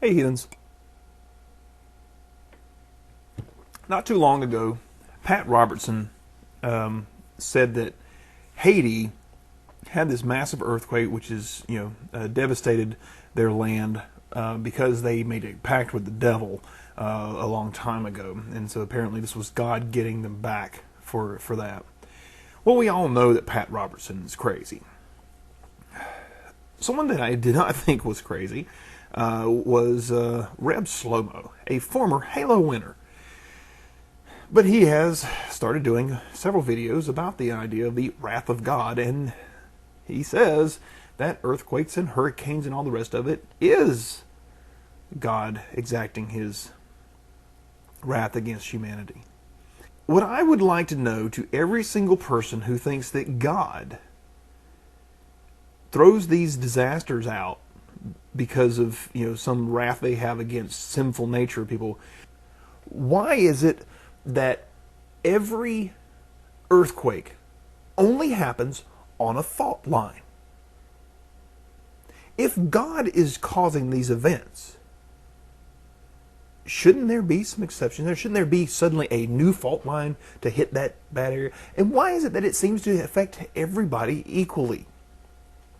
Hey, heathens. Not too long ago, Pat Robertson said that Haiti had this massive earthquake, which is devastated their land because they made a pact with the devil a long time ago, and so apparently this was God getting them back for that. Well, we all know that Pat Robertson is crazy. Someone that I did not think was crazy was TheRebShlomo, a former Halo winner. But he has started doing several videos about the idea of the wrath of God, and he says that earthquakes and hurricanes and all the rest of it is God exacting his wrath against humanity. What I would like to know to every single person who thinks that God throws these disasters out because of some wrath they have against sinful nature of people, why is it that every earthquake only happens on a fault line? If God is causing these events, shouldn't there be some exceptions? Shouldn't there be suddenly a new fault line to hit that bad area? And why is it that it seems to affect everybody equally?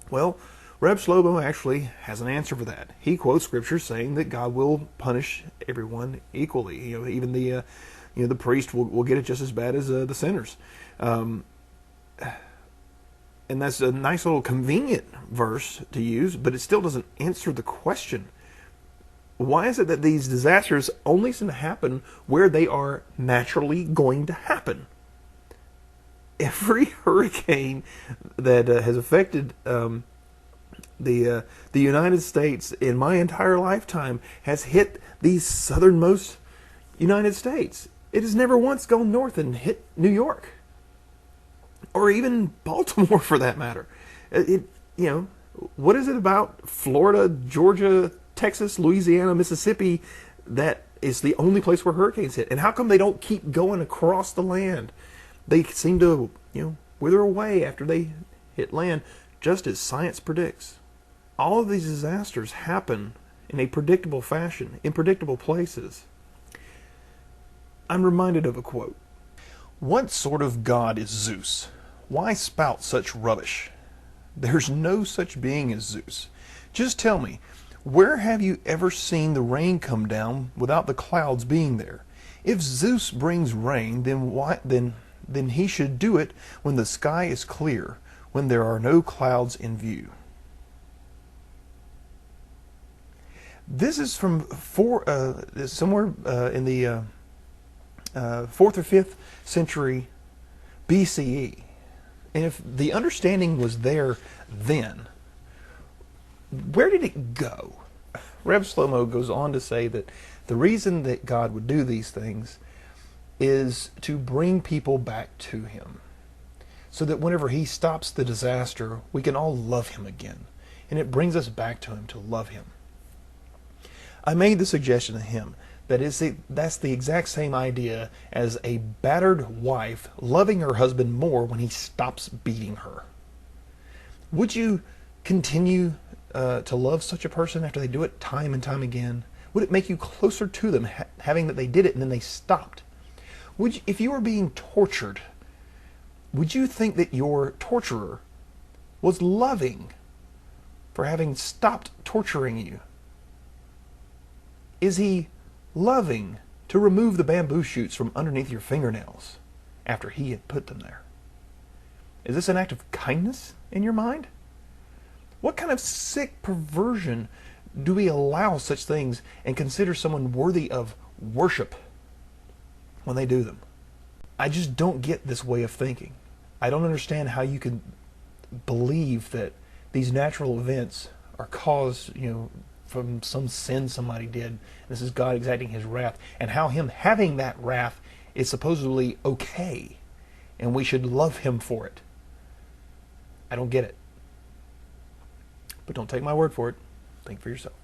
Well, TheRebShlomo actually has an answer for that. He quotes scripture saying that God will punish everyone equally. Even the priest will get it just as bad as the sinners. And that's a nice little convenient verse to use, but it still doesn't answer the question. Why is it that these disasters only seem to happen where they are naturally going to happen? Every hurricane that has affected the United States in my entire lifetime has hit the southernmost United States. It has never once gone north and hit New York, or even Baltimore for that matter. What is it about Florida, Georgia, Texas, Louisiana, Mississippi that is the only place where hurricanes hit? And how come they don't keep going across the land? They seem to, wither away after they hit land, just as science predicts. All of these disasters happen in a predictable fashion, in predictable places. I'm reminded of a quote. What sort of God is Zeus? Why spout such rubbish? There's no such being as Zeus. Just tell me, where have you ever seen the rain come down without the clouds being there? If Zeus brings rain, then he should do it when the sky is clear, when there are no clouds in view. This is from somewhere in the 4th or 5th century BCE. And if the understanding was there then, where did it go? TheRebShlomo goes on to say that the reason that God would do these things is to bring people back to him, so that whenever he stops the disaster, we can all love him again. And it brings us back to him to love him. I made the suggestion to him that that's the exact same idea as a battered wife loving her husband more when he stops beating her. Would you continue to love such a person after they do it time and time again? Would it make you closer to them, having that they did it and then they stopped? If you were being tortured, would you think that your torturer was loving for having stopped torturing you? Is he loving to remove the bamboo shoots from underneath your fingernails after he had put them there? Is this an act of kindness in your mind? What kind of sick perversion do we allow such things and consider someone worthy of worship when they do them? I just don't get this way of thinking. I don't understand how you can believe that these natural events are caused, from some sin somebody did. This is God exacting his wrath, and how him having that wrath is supposedly okay, and we should love him for it. I don't get it. But don't take my word for it. Think for yourself.